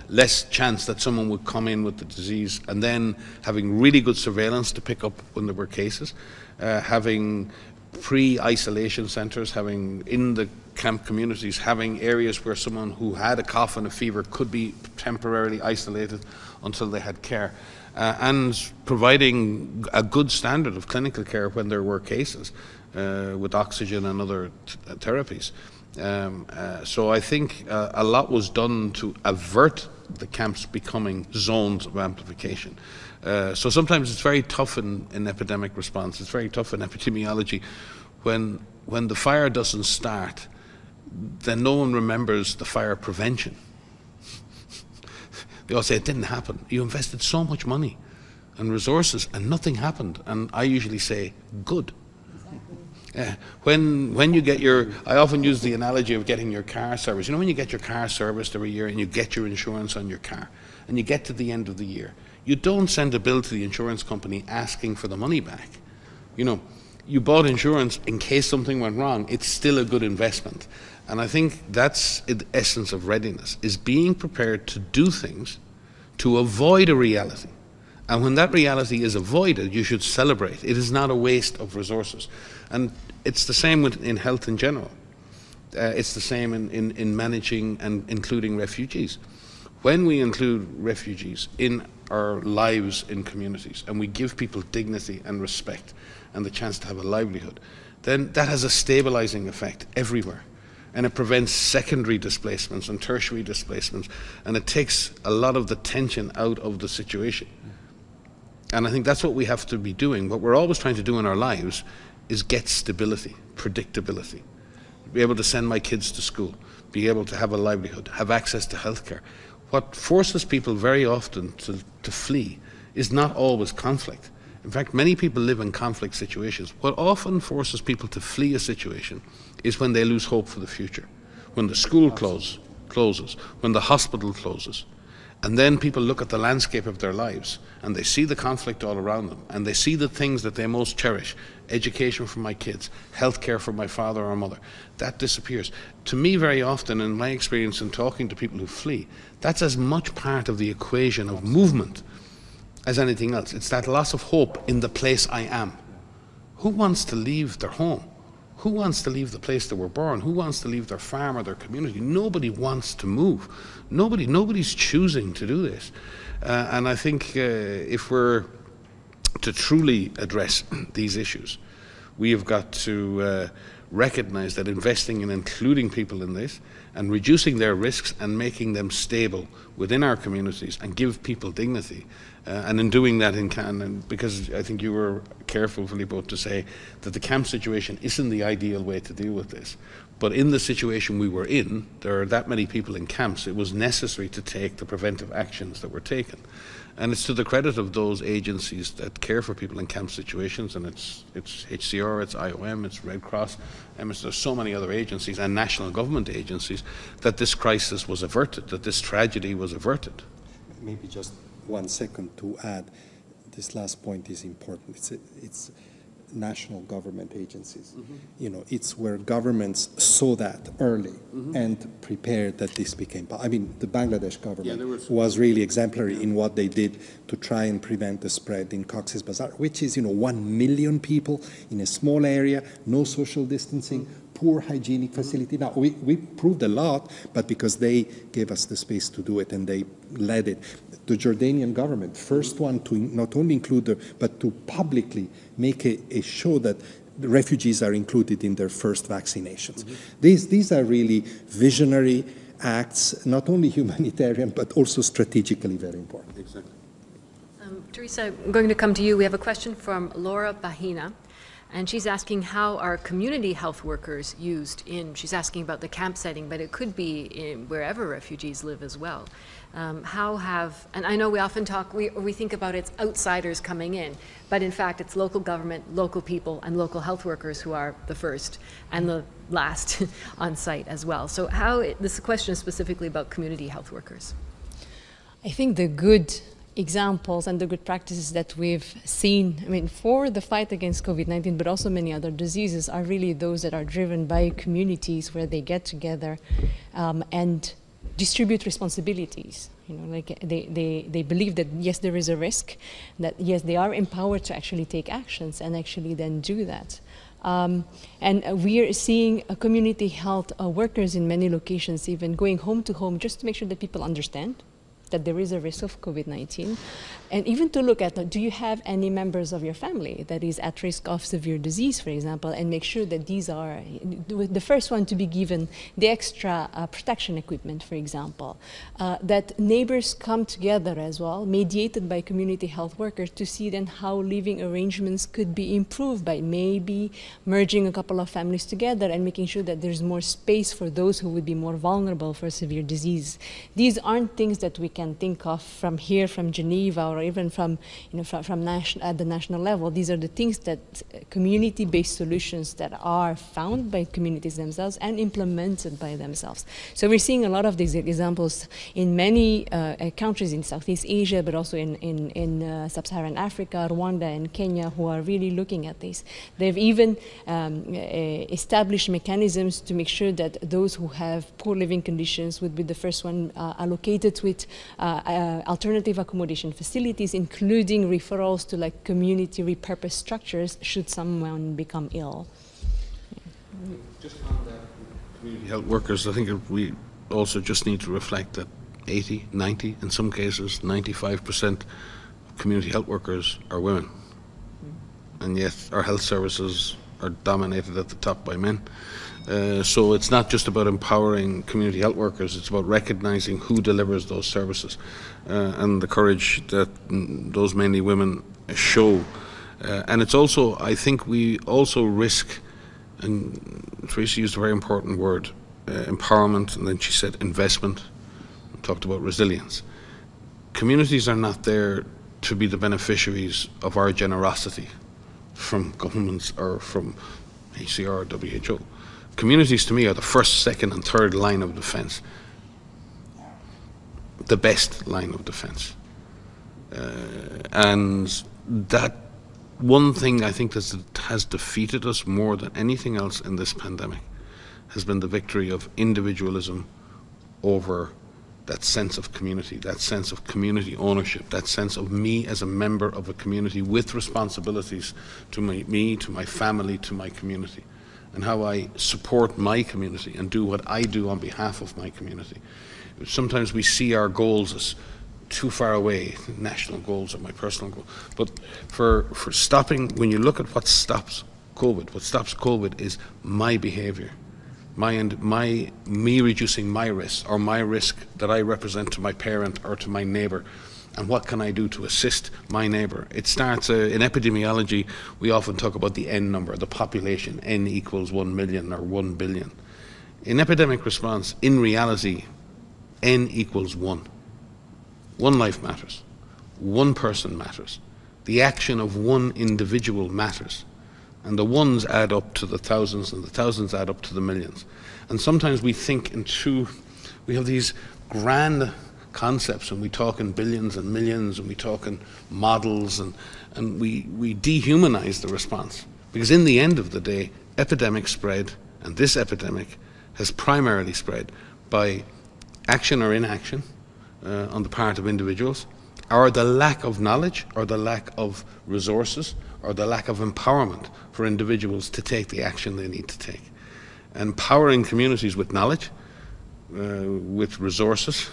less chance that someone would come in with the disease, and then having really good surveillance to pick up when there were cases, having pre-isolation centers, having in the camp communities, having areas where someone who had a cough and a fever could be temporarily isolated until they had care. And providing a good standard of clinical care when there were cases with oxygen and other therapies. So I think a lot was done to avert the camps becoming zones of amplification. So sometimes it's very tough in epidemic response, it's very tough in epidemiology. When the fire doesn't start, then no one remembers the fire prevention. They all say it didn't happen. You invested so much money and resources and nothing happened. And I usually say, good. Exactly. When you get I often use the analogy of getting your car serviced. When you get your car serviced every year and you get your insurance on your car and you get to the end of the year, you don't send a bill to the insurance company asking for the money back. You bought insurance in case something went wrong. It's still a good investment. And I think that's the essence of readiness, is being prepared to do things to avoid a reality. And when that reality is avoided, you should celebrate. It is not a waste of resources. And it's the same in health in general. It's the same in managing and including refugees. When we include refugees in our lives in communities and we give people dignity and respect and the chance to have a livelihood, then that has a stabilizing effect everywhere. And it prevents secondary displacements and tertiary displacements, and it takes a lot of the tension out of the situation. And I think that's what we have to be doing. What we're always trying to do in our lives is get stability, predictability, be able to send my kids to school, be able to have a livelihood, have access to healthcare. What forces people very often to flee is not always conflict. In fact, many people live in conflict situations. What often forces people to flee a situation is when they lose hope for the future, when the school closes, when the hospital closes. And then people look at the landscape of their lives and they see the conflict all around them and they see the things that they most cherish, education for my kids, healthcare for my father or mother, that disappears. To me, very often, in my experience in talking to people who flee, that's as much part of the equation of movement as anything else. It's that loss of hope in the place I am. Who wants to leave their home? Who wants to leave the place they were born? Who wants to leave their farm or their community? Nobody wants to move. Nobody's choosing to do this. And I think if we're to truly address these issues, we have got to recognize that investing in including people in this and reducing their risks and making them stable within our communities and give people dignity. And in doing that because I think you were careful, Filippo, to say that the camp situation isn't the ideal way to deal with this. But in the situation we were in, there are that many people in camps, it was necessary to take the preventive actions that were taken. And it's to the credit of those agencies that care for people in camp situations, and it's HCR, it's IOM, it's Red Cross, and there's so many other agencies and national government agencies, that this crisis was averted, that this tragedy was averted. Maybe just 1 second to add, this last point is important. It's national government agencies. Mm-hmm. You know, it's where governments saw that early mm-hmm. and prepared that this became. I mean, the Bangladesh government was really exemplary in what they did to try and prevent the spread in Cox's Bazar, which is, 1 million people in a small area, no social distancing, poor hygienic facility. Now, we proved a lot, but because they gave us the space to do it and they led it. The Jordanian government, first one to not only include, but to publicly make a show that the refugees are included in their first vaccinations. Mm-hmm. These are really visionary acts, not only humanitarian, but also strategically very important. Exactly. Teresa, I'm going to come to you. We have a question from Laura Bahina. And she's asking how are community health workers used she's asking about the camp setting, but it could be in wherever refugees live as well. And I know we often we think about it's outsiders coming in, but in fact it's local government, local people, and local health workers who are the first and the last on site as well. So this question is specifically about community health workers. I think the good examples and the good practices that we've seen, for the fight against COVID-19, but also many other diseases, are really those that are driven by communities where they get together and distribute responsibilities. They believe that yes, there is a risk, that yes, they are empowered to actually take actions and actually then do that. And we are seeing community health workers in many locations even going home to home just to make sure that people understand that there is a risk of COVID-19, and even to look at, do you have any members of your family that is at risk of severe disease, for example, and make sure that these are the first one to be given the extra protection equipment, for example. That neighbors come together as well, mediated by community health workers, to see then how living arrangements could be improved by maybe merging a couple of families together and making sure that there's more space for those who would be more vulnerable for severe disease. These aren't things that we can think of from here, from Geneva, or even from at the national level. These are the things that community-based solutions that are found by communities themselves and implemented by themselves. So we're seeing a lot of these examples in many countries in Southeast Asia, but also in Sub-Saharan Africa, Rwanda, and Kenya, who are really looking at this. They've even established mechanisms to make sure that those who have poor living conditions would be the first one allocated with alternative accommodation facilities, including referrals to like community repurposed structures should someone become ill. Just on that, community health workers, I think we also just need to reflect that 80, 90, in some cases 95% of community health workers are women. And yet our health services are dominated at the top by men. So it's not just about empowering community health workers, it's about recognizing who delivers those services and the courage that those mainly women show. And it's also, I think we also risk, and Teresa used a very important word, empowerment, and then she said investment, we talked about resilience. Communities are not there to be the beneficiaries of our generosity from governments or from HCR or WHO. Communities to me are the first, second and third line of defence, the best line of defence. And that one thing I think that has defeated us more than anything else in this pandemic has been the victory of individualism over that sense of community, that sense of community ownership, that sense of me as a member of a community with responsibilities to me, to my family, to my community, and how I support my community and do what I do on behalf of my community. Sometimes we see our goals as too far away, national goals or my personal goal. But for stopping, when you look at what stops COVID is my behaviour. Me reducing my risk, or my risk that I represent to my parent or to my neighbour, and what can I do to assist my neighbour? It starts, in epidemiology, we often talk about the N number, the population, N equals 1 million or 1 billion. In epidemic response, in reality, N equals 1. One life matters. One person matters. The action of one individual matters. And the ones add up to the thousands, and the thousands add up to the millions. And sometimes we think we have these grand concepts, and we talk in billions and millions, and we talk in models, and we dehumanize the response. Because in the end of the day, epidemic spread, and this epidemic has primarily spread by action or inaction on the part of individuals, or the lack of knowledge, or the lack of resources, or the lack of empowerment for individuals to take the action they need to take. Empowering communities with knowledge, with resources,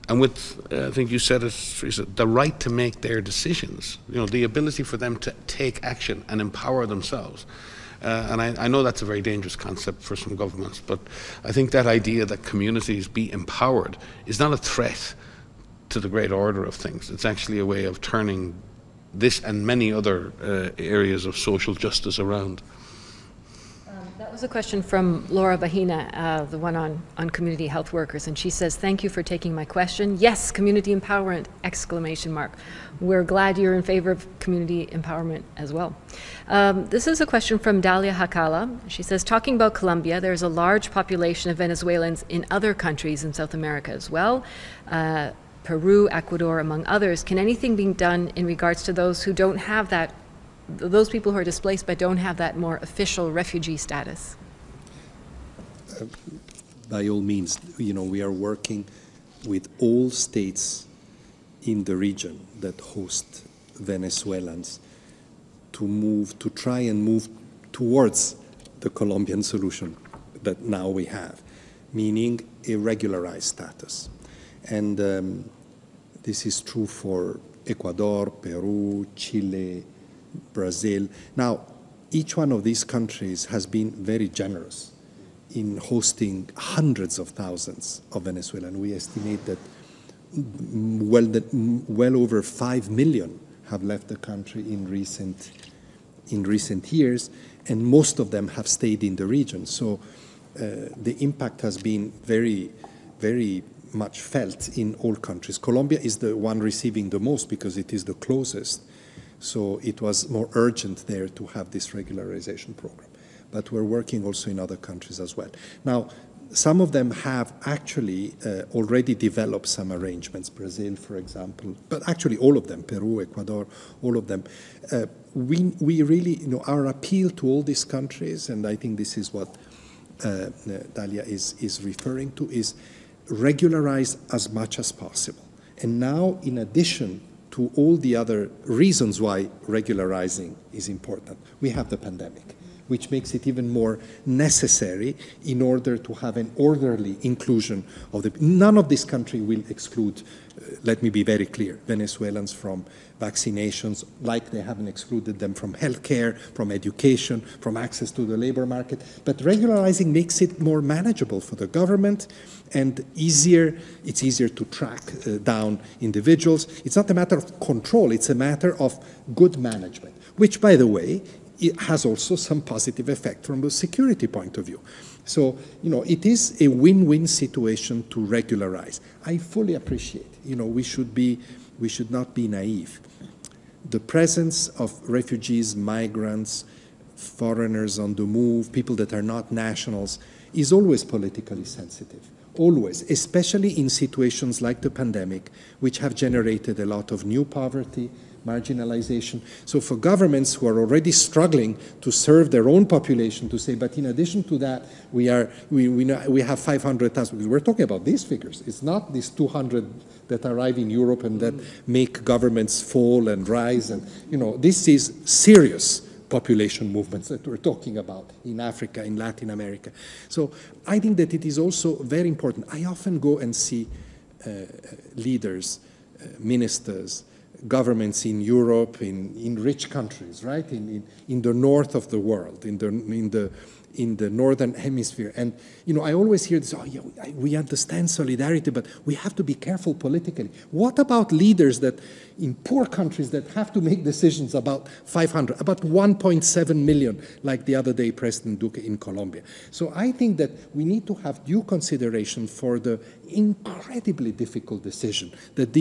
and with, I think you said it, Teresa, the right to make their decisions, the ability for them to take action and empower themselves. And I know that's a very dangerous concept for some governments, but I think that idea that communities be empowered is not a threat to the great order of things. It's actually a way of turning this and many other areas of social justice around. That was a question from Laura Bahina, the one on community health workers, and she says, thank you for taking my question. Yes, community empowerment, ! We're glad you're in favor of community empowerment as well. This is a question from Dalia Hakala. She says, talking about Colombia, there's a large population of Venezuelans in other countries in South America as well. Peru, Ecuador, among others. Can anything be done in regards to those who don't have that, those people who are displaced but don't have that more official refugee status? By all means, we are working with all states in the region that host Venezuelans to try and move towards the Colombian solution that now we have, meaning a regularized status. And this is true for Ecuador, Peru, Chile, Brazil. Now, each one of these countries has been very generous in hosting hundreds of thousands of Venezuelans. We estimate that well over 5 million have left the country in recent years, and most of them have stayed in the region. So the impact has been very, very much felt in all countries. Colombia is the one receiving the most because it is the closest. So it was more urgent there to have this regularization program. But we're working also in other countries as well. Now, some of them have actually already developed some arrangements, Brazil, for example, but actually all of them, Peru, Ecuador, all of them. We really, our appeal to all these countries, and I think this is what Dalia is referring to, is regularize as much as possible. And now, in addition to all the other reasons why regularizing is important, we have the pandemic, which makes it even more necessary in order to have an orderly inclusion of the... None of this country will exclude, let me be very clear, Venezuelans from vaccinations, like they haven't excluded them from healthcare, from education, from access to the labor market. But regularizing makes it more manageable for the government and easier. It's easier to track down individuals. It's not a matter of control, it's a matter of good management, which, by the way, it has also some positive effect from a security point of view. So, it is a win-win situation to regularize. I fully appreciate, we should not be naive. The presence of refugees, migrants, foreigners on the move, people that are not nationals, is always politically sensitive. Always, especially in situations like the pandemic, which have generated a lot of new poverty, marginalization. So for governments who are already struggling to serve their own population to say, but in addition to that, we have 500,000. We're talking about these figures. It's not these 200 that arrive in Europe and that make governments fall and rise. And this is serious population movements that we're talking about in Africa, in Latin America. So I think that it is also very important. I often go and see leaders, ministers, governments in Europe, in rich countries, right? In the north of the world, in the northern hemisphere. And, I always hear this, we understand solidarity, but we have to be careful politically. What about leaders that, in poor countries that have to make decisions about 500, about 1.7 million, like the other day President Duque in Colombia? So I think that we need to have due consideration for the incredibly difficult decision that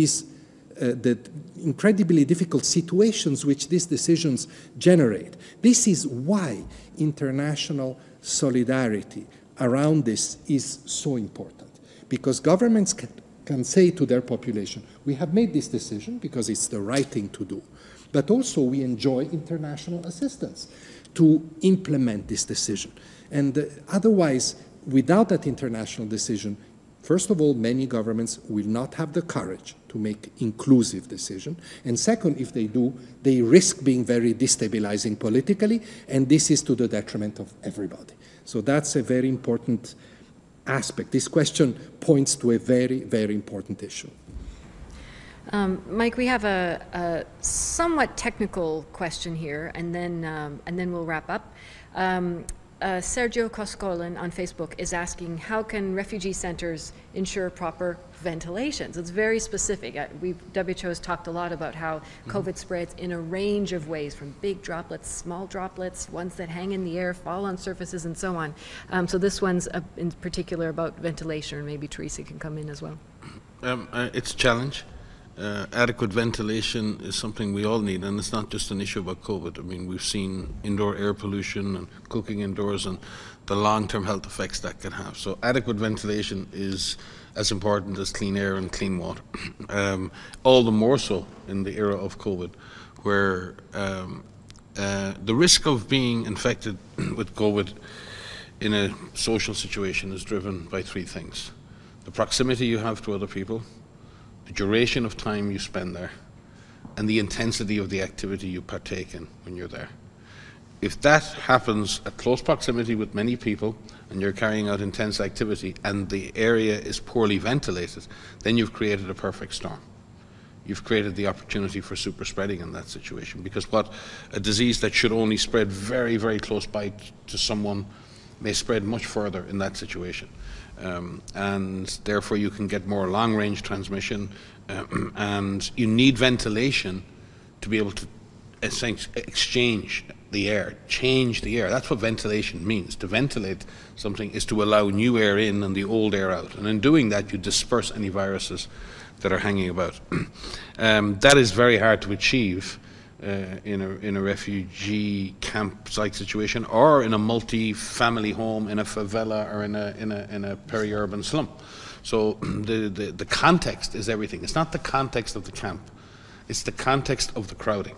that incredibly difficult situations which these decisions generate. This is why international solidarity around this is so important, because governments can say to their population, we have made this decision because it's the right thing to do, but also we enjoy international assistance to implement this decision. And otherwise, without that international decision, first of all, many governments will not have the courage to make inclusive decisions. And second, if they do, they risk being very destabilizing politically, and this is to the detriment of everybody. So that's a very important aspect. This question points to a very, very important issue. Mike, we have a somewhat technical question here, and then we'll wrap up. Sergio Coscolin on Facebook is asking, how can refugee centers ensure proper ventilation? So it's very specific. WHO has talked a lot about how COVID spreads in a range of ways, from big droplets, small droplets, ones that hang in the air, fall on surfaces, and so on. So this one's in particular about ventilation, and maybe Teresa can come in as well. It's a challenge. Adequate ventilation is something we all need, and it's not just an issue about COVID. I mean, we've seen indoor air pollution and cooking indoors and the long-term health effects that can have. So adequate ventilation is as important as clean air and clean water. All the more so in the era of COVID, where the risk of being infected with COVID in a social situation is driven by three things: the proximity you have to other people, the duration of time you spend there, and the intensity of the activity you partake in when you're there. If that happens at close proximity with many people, and you're carrying out intense activity, and the area is poorly ventilated, then you've created a perfect storm. You've created the opportunity for super spreading in that situation, because what a disease that should only spread very, very close by to someone may spread much further in that situation. And therefore you can get more long-range transmission, and you need ventilation to be able to exchange the air, change the air. That's what ventilation means. To ventilate something is to allow new air in and the old air out. And in doing that, you disperse any viruses that are hanging about. That is very hard to achieve in a refugee camp-like situation, or in a multi-family home, in a favela, or in a peri-urban slum. So the context is everything. It's not the context of the camp; it's the context of the crowding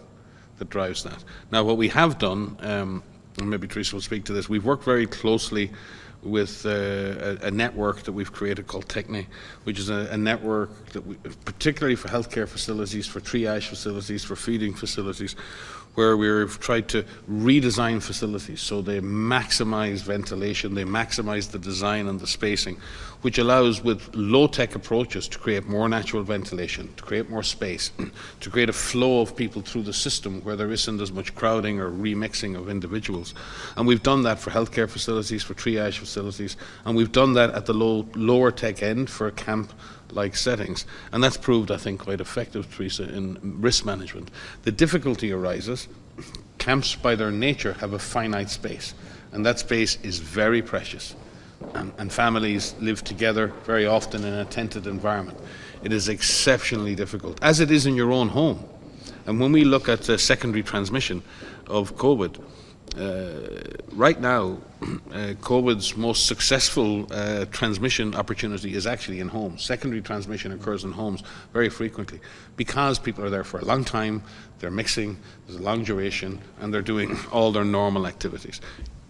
that drives that. Now, what we have done and maybe Teresa will speak to this, we've worked very closely with a network that we've created called Techne, which is a network that particularly for healthcare facilities, for triage facilities, for feeding facilities, where we've tried to redesign facilities so they maximize ventilation, they maximize the design and the spacing, which allows, with low-tech approaches, to create more natural ventilation, to create more space, to create a flow of people through the system where there isn't as much crowding or remixing of individuals. And we've done that for healthcare facilities, for triage facilities, and we've done that at the lower tech end for camp-like settings. And that's proved, I think, quite effective, Teresa, in risk management. The difficulty arises, camps by their nature have a finite space, and that space is very precious. And families live together very often in a tented environment. It is exceptionally difficult, as it is in your own home. And when we look at the secondary transmission of COVID, right now, COVID's most successful transmission opportunity is actually in homes. Secondary transmission occurs in homes very frequently because people are there for a long time, they're mixing, there's a long duration, and they're doing all their normal activities.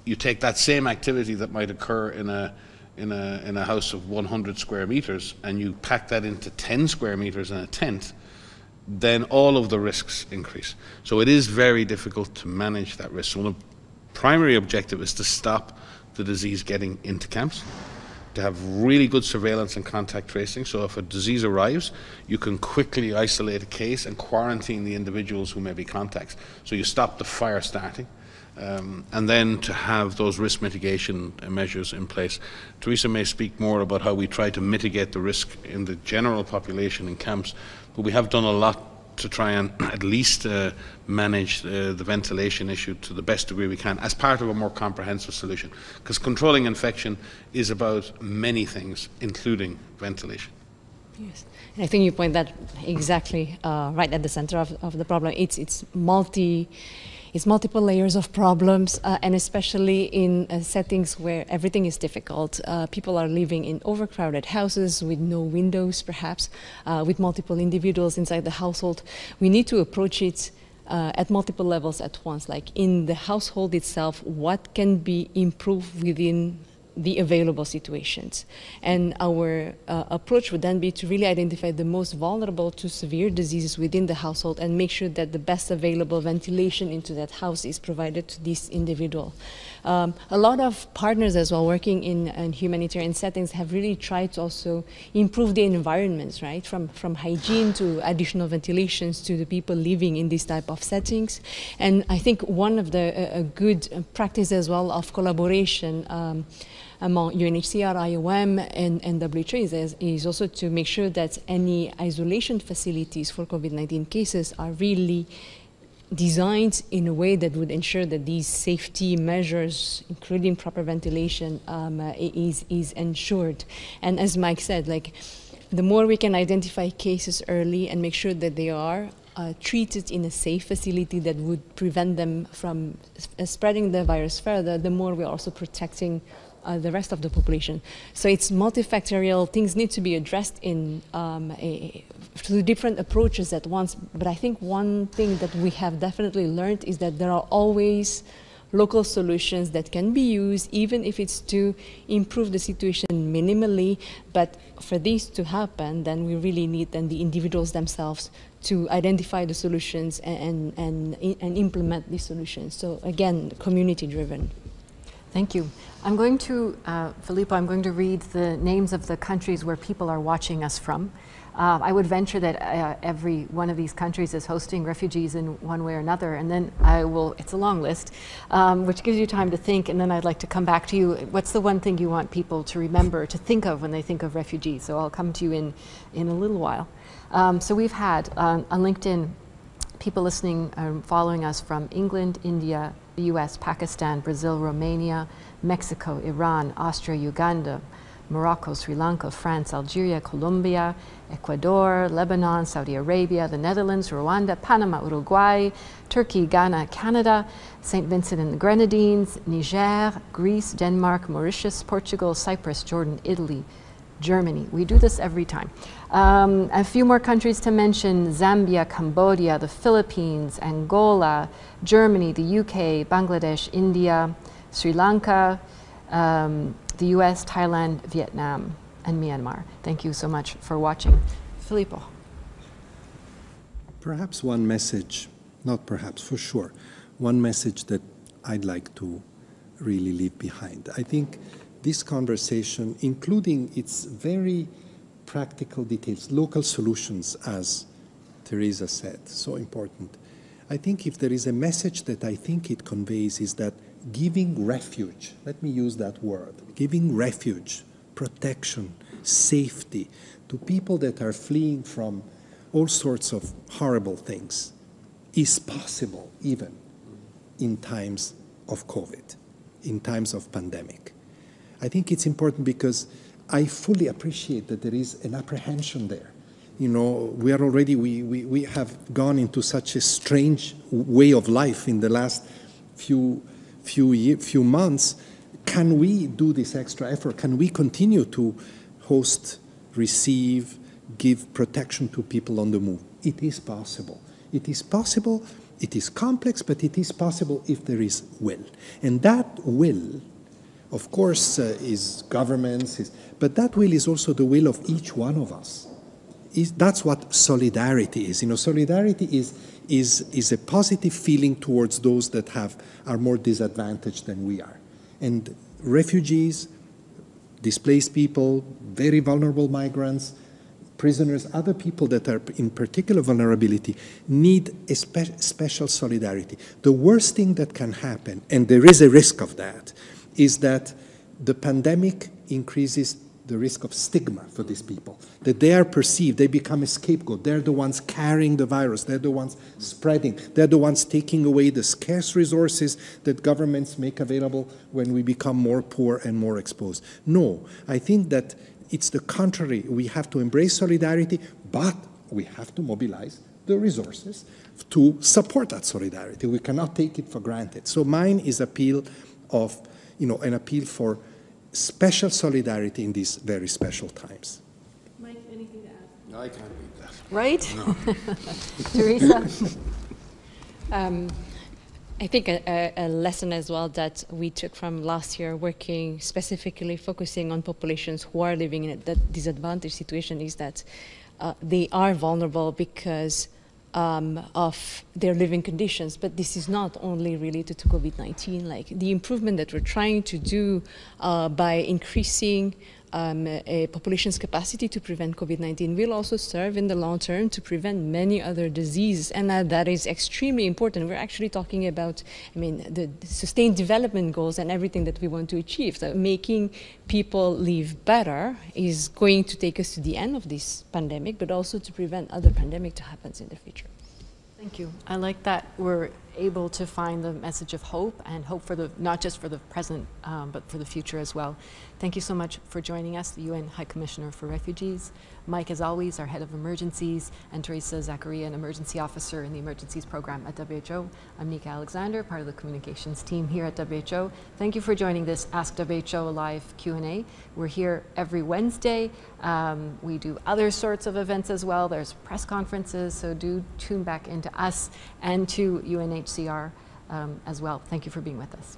You take that same activity that might occur in a house of 100 square meters and you pack that into 10 square meters in a tent, then all of the risks increase. So it is very difficult to manage that risk. So the primary objective is to stop the disease getting into camps, to have really good surveillance and contact tracing. So if a disease arrives, you can quickly isolate a case and quarantine the individuals who may be contacts. So you stop the fire starting. And then to have those risk mitigation measures in place. Teresa may speak more about how we try to mitigate the risk in the general population in camps, but we have done a lot to try and at least manage the ventilation issue to the best degree we can as part of a more comprehensive solution. Because controlling infection is about many things, including ventilation. Yes, and I think you point that exactly right at the center of the problem. It's multiple layers of problems, and especially in settings where everything is difficult. People are living in overcrowded houses with no windows, perhaps, with multiple individuals inside the household. We need to approach it at multiple levels at once, like in the household itself, what can be improved within the available situations. And our approach would then be to really identify the most vulnerable to severe diseases within the household and make sure that the best available ventilation into that house is provided to this individual. A lot of partners as well working in humanitarian settings have really tried to also improve the environments, right? From hygiene to additional ventilations to the people living in these type of settings. And I think one of the good practice as well of collaboration among UNHCR, IOM, and WHO is also to make sure that any isolation facilities for COVID-19 cases are really designed in a way that would ensure that these safety measures, including proper ventilation, is ensured. And as Mike said, like, the more we can identify cases early and make sure that they are treated in a safe facility that would prevent them from spreading the virus further, the more we're also protecting the rest of the population. So it's multifactorial. Things need to be addressed in through different approaches at once. But I think one thing that we have definitely learned is that there are always local solutions that can be used, even if it's to improve the situation minimally. But for this to happen, then we really need then the individuals themselves to identify the solutions and implement these solutions. So again, community-driven. Thank you. I'm going to, Filippo, I'm going to read the names of the countries where people are watching us from. I would venture that every one of these countries is hosting refugees in one way or another, and then I will, it's a long list, which gives you time to think, and then I'd like to come back to you. What's the one thing you want people to remember, to think of when they think of refugees? So I'll come to you in a little while. So we've had on LinkedIn people listening, following us from England, India, the US, Pakistan, Brazil, Romania, Mexico, Iran, Austria, Uganda, Morocco, Sri Lanka, France, Algeria, Colombia, Ecuador, Lebanon, Saudi Arabia, the Netherlands, Rwanda, Panama, Uruguay, Turkey, Ghana, Canada, St. Vincent and the Grenadines, Niger, Greece, Denmark, Mauritius, Portugal, Cyprus, Jordan, Italy, Germany. We do this every time. A few more countries to mention: Zambia, Cambodia, the Philippines, Angola, Germany, the UK, Bangladesh, India, Sri Lanka, the US, Thailand, Vietnam, and Myanmar. Thank you so much for watching. Filippo. Perhaps one message, not perhaps, for sure, one message that I'd like to really leave behind. I think this conversation, including its very practical details, local solutions, as Teresa said, so important. I think if there is a message that I think it conveys is that giving refuge, let me use that word, giving refuge, protection, safety to people that are fleeing from all sorts of horrible things is possible even in times of COVID, in times of pandemic. I think it's important because I fully appreciate that there is an apprehension there. You know, we are already, we have gone into such a strange way of life in the last few months. Can we do this extra effort? Can we continue to host, receive, give protection to people on the move? It is possible. It is possible. It is complex, but it is possible if there is will. And that will, of course, is governments, but that will is also the will of each one of us. That's what solidarity is. You know, solidarity is a positive feeling towards those that are more disadvantaged than we are. And refugees, displaced people, very vulnerable migrants, prisoners, other people that are in particular vulnerability need a special solidarity. The worst thing that can happen, and there is a risk of that, is that the pandemic increases the risk of stigma for these people, that they are perceived, they become a scapegoat, they're the ones carrying the virus, they're the ones spreading, they're the ones taking away the scarce resources that governments make available when we become more poor and more exposed. No, I think that it's the contrary. We have to embrace solidarity, but we have to mobilize the resources to support that solidarity. We cannot take it for granted. So mine is appeal of, an appeal for special solidarity in these very special times. Mike, anything to add? No, I can't beat that. Right? No. Teresa? I think a lesson as well that we took from last year, working specifically focusing on populations who are living in a disadvantaged situation, is that they are vulnerable because of their living conditions. But this is not only related to COVID-19. Like the improvement that we're trying to do by increasing a population's capacity to prevent COVID-19 will also serve in the long term to prevent many other diseases, and that is extremely important. We're actually talking about, the sustained development goals and everything that we want to achieve. So making people live better is going to take us to the end of this pandemic, but also to prevent other pandemic to happen in the future. Thank you. I like that we're able to find the message of hope, and hope for not just for the present, but for the future as well. Thank you so much for joining us, the UN High Commissioner for Refugees, Mike, as always, our Head of Emergencies, and Teresa, Zakaria, an Emergency Officer in the Emergencies Program at WHO. I'm Nika Alexander, part of the Communications team here at WHO. Thank you for joining this Ask WHO Live Q&A. We're here every Wednesday. We do other sorts of events as well. There's press conferences, so do tune back into us and to UNHCR as well. Thank you for being with us.